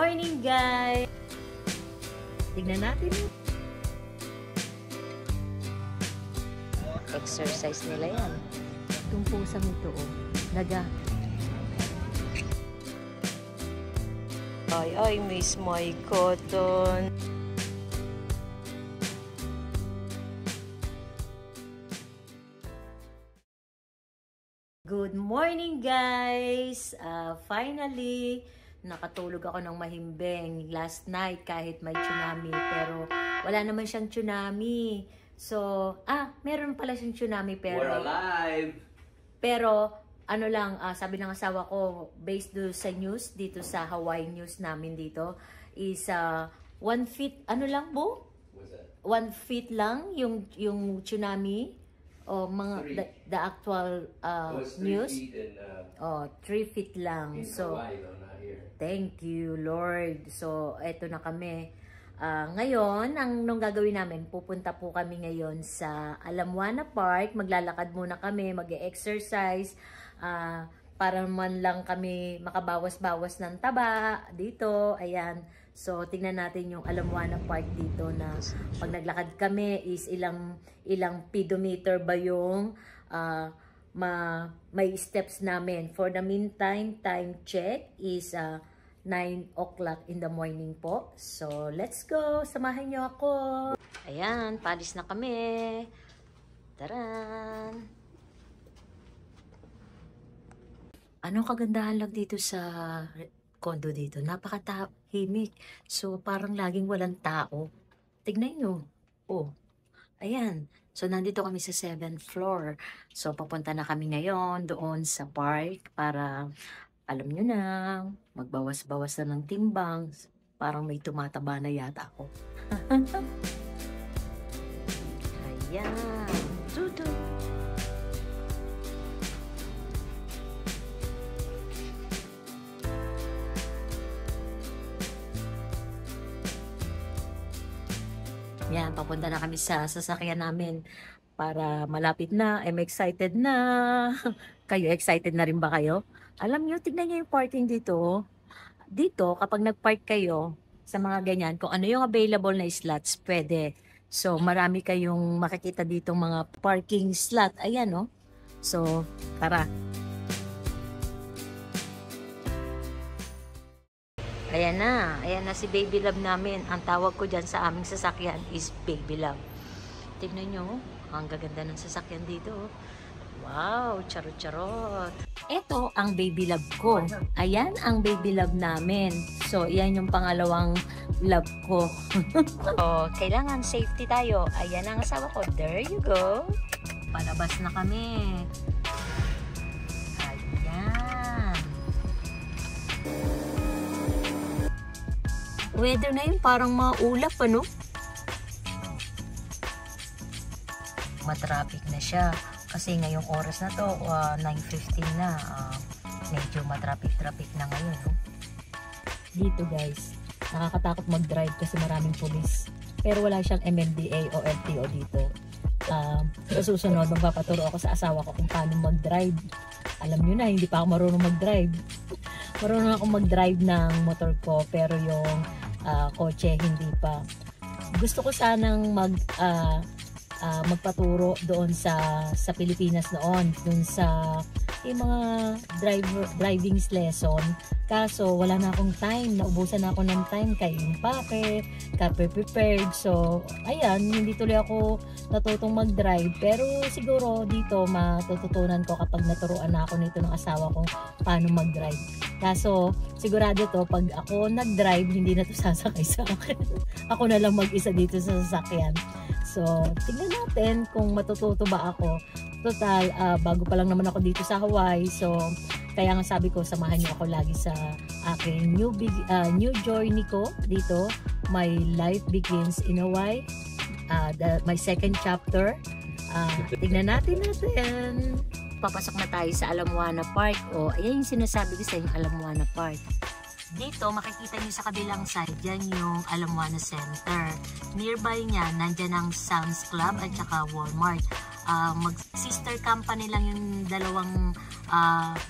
morning, guys! Tignan natin. Exercise nila yan. Itong pusang ito, oh. Naga. Ay, miss my cotton. Good morning, guys! Finally, nakatulog ako ng mahimbing last night kahit may tsunami. Pero wala naman siyang tsunami. So, meron pala siyang tsunami pero... We're alive! Pero, ano lang, sabi ng asawa ko, based do sa news, dito sa Hawaii news namin dito, is 1 feet, ano lang po? 1 feet lang yung tsunami. O mga the actual news. 3 feet lang. So, Hawaii, no, not here. Thank you, Lord. So, eto na kami. Ngayon, nung gagawin namin, pupunta po kami ngayon sa Alamwana Park. Maglalakad muna kami, mag-exercise. Para man lang kami makabawas-bawas ng taba dito. Ayan. So, tingnan natin yung Alamwana Park dito na pag naglakad kami is ilang pedometer ba yung may steps namin. For the meantime, time check is 9 o'clock in the morning po. So, let's go! Samahan nyo ako! Ayan, palis na kami. Taran! Anong kagandahan lang dito sa condo dito? Napakatahimik. So, parang laging walang tao. Tignan nyo. Oh, ayan. So, nandito kami sa 7th floor. So, papunta na kami ngayon doon sa park para, alam nyo na, magbawas-bawas na ng timbang. Parang may tumataba na yata ako. Ayan. Tutu. Yan, papunta na kami sa sasakyan namin para malapit na. I'm excited na. Kayo, excited na rin ba kayo? Alam nyo, tignan nyo yung parking dito. Dito, kapag nag-park kayo sa mga ganyan, kung ano yung available na slots, pwede. So, marami kayong makikita dito mga parking slot. Ayan, no? So, tara. Ayan na si Baby Love namin. Ang tawag ko dyan sa aming sasakyan is Baby Love. Tignan nyo, ang gaganda ng sasakyan dito. Wow, charot-charot. Ito ang Baby Love ko. Ayan ang Baby Love namin. So, yan yung pangalawang love ko. So, kailangan safety tayo. Ayan ang asawa ko. There you go. Palabas na kami. Weather na yun, parang maulap, ano? Matraffic na siya. Kasi ngayong oras na to, 9:15 na. Medyo matraffic na ngayon, no? Dito, guys, nakakatakot mag-drive kasi maraming pulis. Pero wala siyang MMDA o LTO dito. Sa susunod, magpapaturo ako sa asawa ko kung paano mag-drive. Alam nyo na, hindi pa ako marunong mag-drive. Marunong ako mag-drive ng motor ko, pero yung kotse hindi pa. Gusto ko sanang magpaturo doon sa Pilipinas noon, doon sa yung mga driving lesson. Kaso wala na akong time, naubusan na ako ng time kay impake, prepared. So ayan, hindi tuloy ako natutong mag-drive, pero siguro dito matututunan ko kapag naturuan na ako nito ng asawa kung paano mag-drive. Kaso sigurado to, pag ako nag-drive, hindi na to sasakay sa akin. Ako na lang mag-isa dito sa sasakyan. So tingnan natin kung matututo ba ako. Total, bago pa lang naman ako dito sa Hawaii. So kaya nga sabi ko, samahan niyo ako lagi sa aking new journey ko dito. My life begins in Hawaii. My second chapter. Tignan natin. Papasok na tayo sa Alamwana Park. O, ayan yung sinasabi ko sa yung Alamwana Park. Dito, makikita nyo sa kabilang side, yan yung Alamoana Center. Nearby niya, nandyan ang Sam's Club at saka Walmart. Mag-sister company lang yung dalawang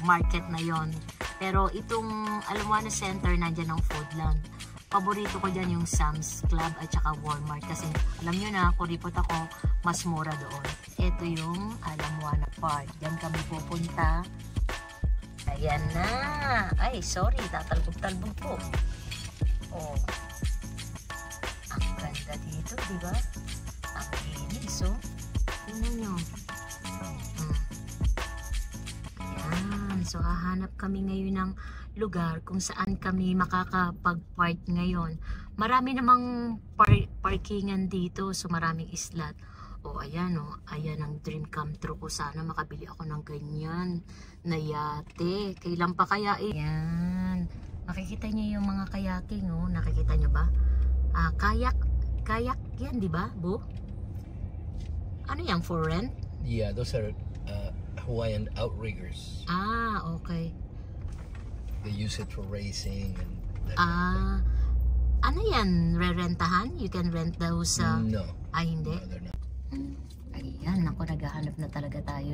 market na yon. Pero itong Alamoana Center, nandyan ang Foodland. Paborito ko dyan yung Sam's Club at saka Walmart kasi alam nyo na, kuripot ako, mas mura doon. Ito yung Alamoana Park. Diyan kami pupunta. Ayan na. Ay, sorry. Tatalbog-talbog po. Oh. Ang ganda dito, di ba? Ang linis, oh. Tingnan nyo. Ayan. So, hahanap kami ngayon ng lugar kung saan kami makakapag-park ngayon. Marami namang parkingan dito. So, maraming slot. Oh, ayan oh. Ayan ang dream come true ko. Sana makabili ako ng ganyan na yate. Kailan pa kaya eh? Ayan. Makikita niyo yung mga kayaking oh. Nakikita niyo ba? Kayak. Kayak yan, di ba, Bo? Ano yan? For rent? Yeah, those are Hawaiian outriggers. Okay. They use it for racing and that ano yan? Re-rentahan? You can rent those? no. Ay, hindi? No, they're not. Ayan, ako naghahanap na talaga tayo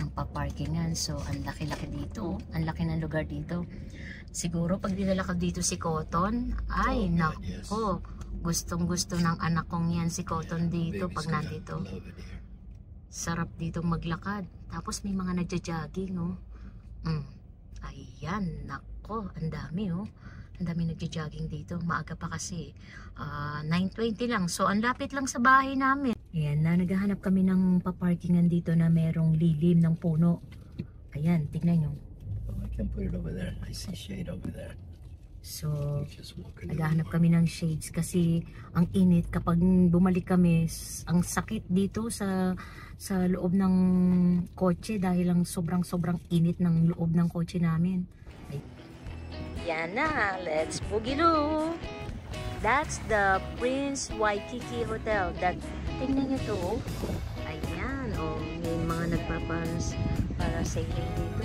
ng paparkingan. So, ang laki-laki dito. Ang laki ng lugar dito. Siguro, pag dinala ko dito si Cotton, ay, nako. Gustong-gusto ng anak kong yan si Cotton dito pag nandito. Sarap dito maglakad. Tapos, may mga nagja-jogging, oh. Ayan, nako. Ang dami, oh. Ang dami nagja-jogging dito. Maaga pa kasi. 9:20 lang. So, ang lapit lang sa bahay namin. Ayan na, naghahanap kami ng paparkingan dito na merong lilim ng puno. Ayan, tignan nyo. Oh, I can put it over there. I see shade over there. So, naghahanap kami ng shades kasi ang init kapag bumalik kami, ang sakit dito sa loob ng kotse dahil lang sobrang init ng loob ng kotse namin. Yan na, let's boogie-loo! That's the Prince Waikiki Hotel. Tingnan nyo to. Ayan, oh, may mga para sailing dito.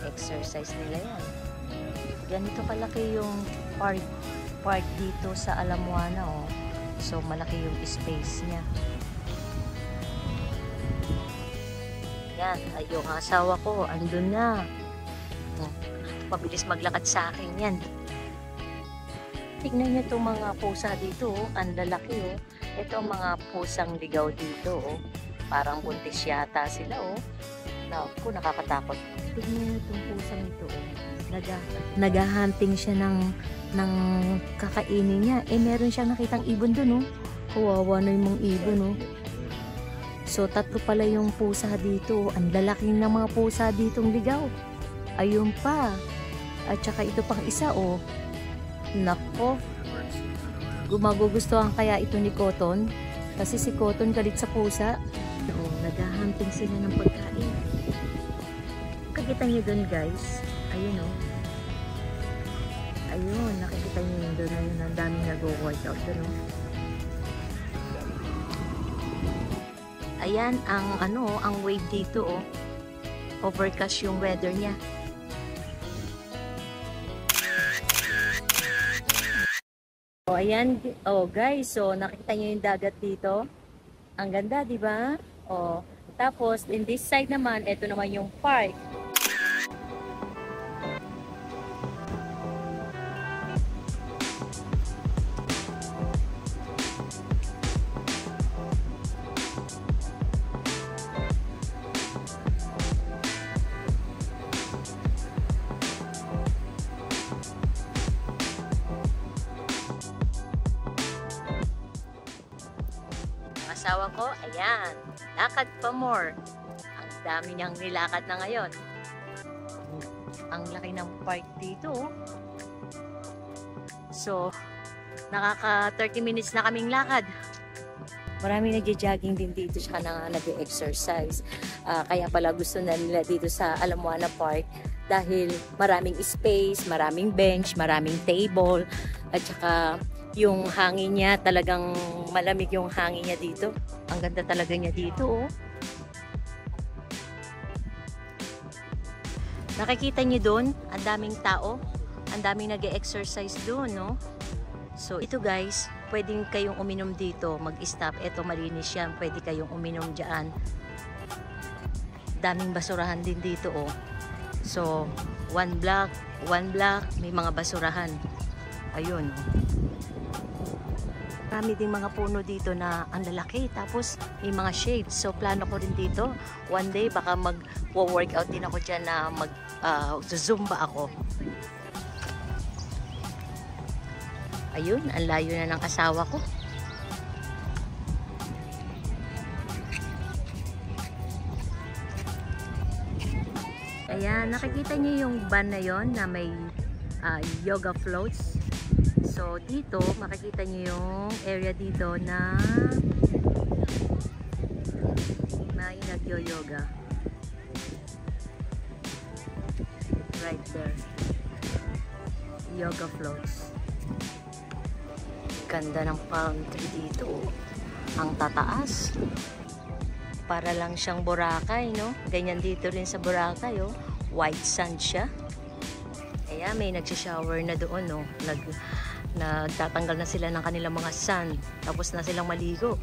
Exercise nila yan. Ganito kalaki yung park dito sa Alamoana, oh. So, malaki yung space niya. Yan, ay yung asawa ko, andun na. Pabilis maglakad sa akin yan. Tignan nyo itong mga pusa dito, oh. Ang lalaki, oh. Ito ang mga pusang ligaw dito, oh. Parang buntis yata sila, oh. Naku, nakakatakot. Tignan nyo itong pusang ito, oh. Naghahunting siya ng kakainin niya. Eh, meron siyang nakitang ibon dun, oh. Kawawa na yung mga ibon, oh. So, 3 pala yung pusa dito. Ang lalaki ng mga pusa ditong ligaw. Ayun pa. At saka ito pang isa, oh. Nako. Gumagugustuhan kaya ito ni Cotton. Kasi si Cotton galit sa pusa. Oo, naghahunting sila ng pagkain. Nakikita niyo dun, guys. Ayun, oh. Ayun, nakikita niyo yun dun. Ayun, ang daming nag-workout dun, oh. Ayan, ang wave dito, oh. Overcast yung weather niya. Oh, ayan, oh guys, so nakita niyo yung dagat dito. Ang ganda, di ba? Oh, tapos in this side naman, ito naman yung park. Asawa ko, ayan, lakad pa more. Ang dami niyang nilakad na ngayon. Ang laki ng park dito. So, nakaka 30 minutes na kaming lakad. Maraming nagja-jogging din dito, saka na nag-exercise. Kaya pala gusto na nila dito sa Alamoana Park dahil maraming space, maraming bench, maraming table, at saka yung hangin niya, talagang malamig yung hangin niya dito. Ang ganda talaga niya dito, oh. Nakikita niyo doon, ang daming tao, ang daming nag-exercise doon, no? So ito guys, pwedeng kayong uminom dito, mag-stop. Ito malinis yan, pwede kayong uminom dyan. Daming basurahan din dito, oh. So, one block, may mga basurahan. Ayun, oh. Marami ding mga puno dito na ang lalaki, tapos may mga shades. So plano ko rin dito, one day baka mag-workout din ako dyan na mag-zumba ako. Ayun, ang layo na ng asawa ko. Ayan, nakikita niyo yung van na yon na may yoga floats. So dito, makikita niyo yung area dito na may nagyo-yoga. Right there. Yoga floats. Ganda ng palm tree dito. Ang tataas. Para lang siyang Boracay, no? Ganyan dito rin sa Boracay, oh. White sand siya. Kaya may nagsishower na doon, no? Nagtatanggal na sila ng kanilang mga sand. Tapos na silang maligo.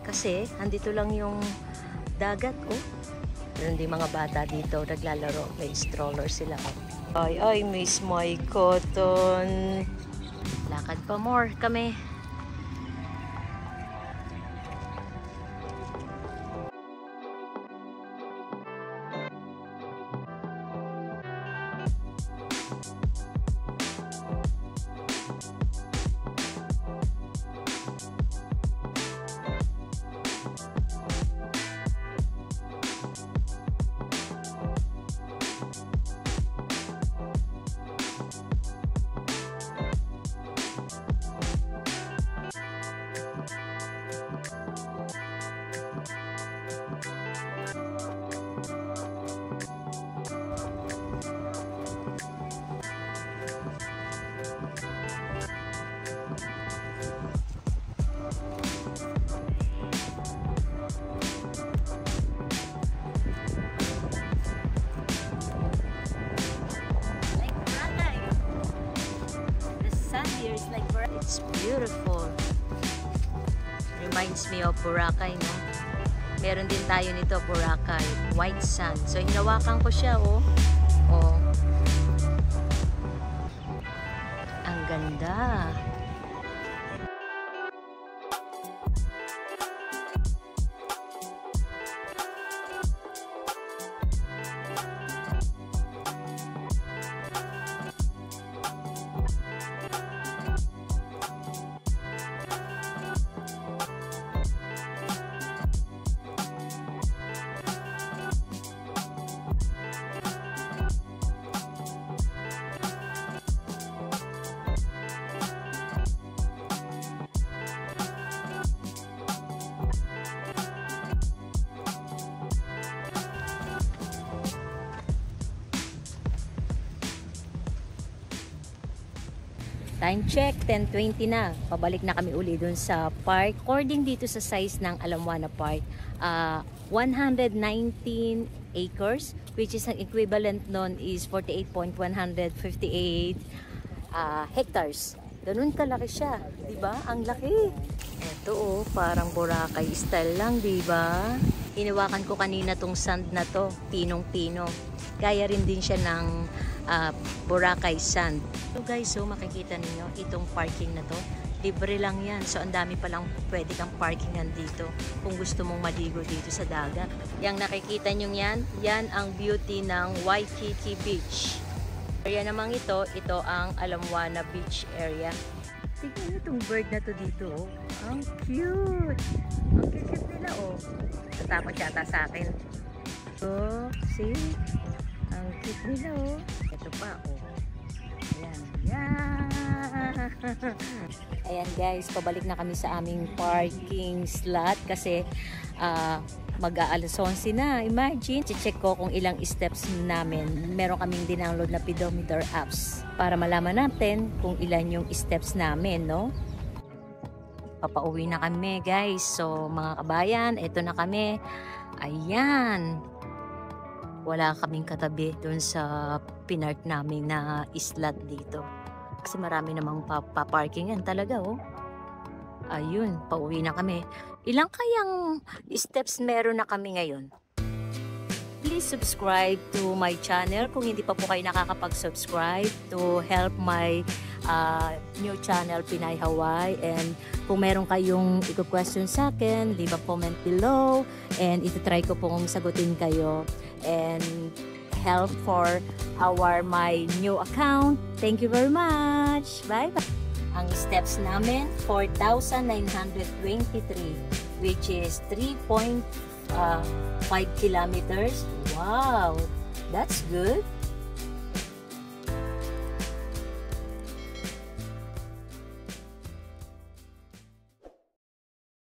Kasi, andito lang yung dagat, oh. Meron din mga bata dito, naglalaro. May stroller sila, oh. Ay, Miss My Cotton. Lakad pa more kami. It's beautiful. Reminds me of Boracay, no? Meron din tayo nito, Boracay. White sand. So, hinawakan ko siya, oh. Oh. Ang ganda. Time check, 10:20 na. Pabalik na kami uli dun sa park. According dito sa size ng Alamwana Park, 119 acres, which is ang equivalent nun is 48.158 hectares. Ganun kalaki siya, di ba? Ang laki. Ito, oh, parang Boracay style lang, di ba? Hinawakan ko kanina tong sand na to, pinong-pino. Gaya rin din siya ng Boracay sand. So guys, so makikita niyo itong parking na to, libre lang yan. So ang dami palang pwede kang parkingan dito kung gusto mong maligo dito sa dagat. Yang nakikita niyo yan, yan ang beauty ng Waikiki Beach. Area namang ito ang Alamwana Beach area. Tignan niyo itong bird na to dito, oh. Ang cute! Ang cute nila, oh. Tatakot yata sa akin. So, see? Ang cute nila, oh. Ito pa, oh. Ayan, ayan. Ayan guys, pabalik na kami sa aming parking slot kasi mag-aalas 11 na. Imagine, check ko kung ilang steps namin. Meron kaming dinownload na pedometer apps para malaman natin kung ilan yung steps namin, no? Papauwi na kami guys. So mga kabayan, ito na kami. Ayan. wala kaming katabi dun sa pinark namin na islat dito. Kasi marami namang paparkingan talaga, oh. Ayun, pauwi na kami. Ilang kayang steps meron na kami ngayon? Please subscribe to my channel kung hindi pa po kayo nakakapag-subscribe to help my new channel Pinay Hawaii. And kung meron kayong i-question sa akin, leave a comment below and iti-try ko pong sagutin kayo and help for my new account. Thank you very much. Bye bye. Ang steps namin 4,923 which is 3.5 kilometers. Wow, that's good.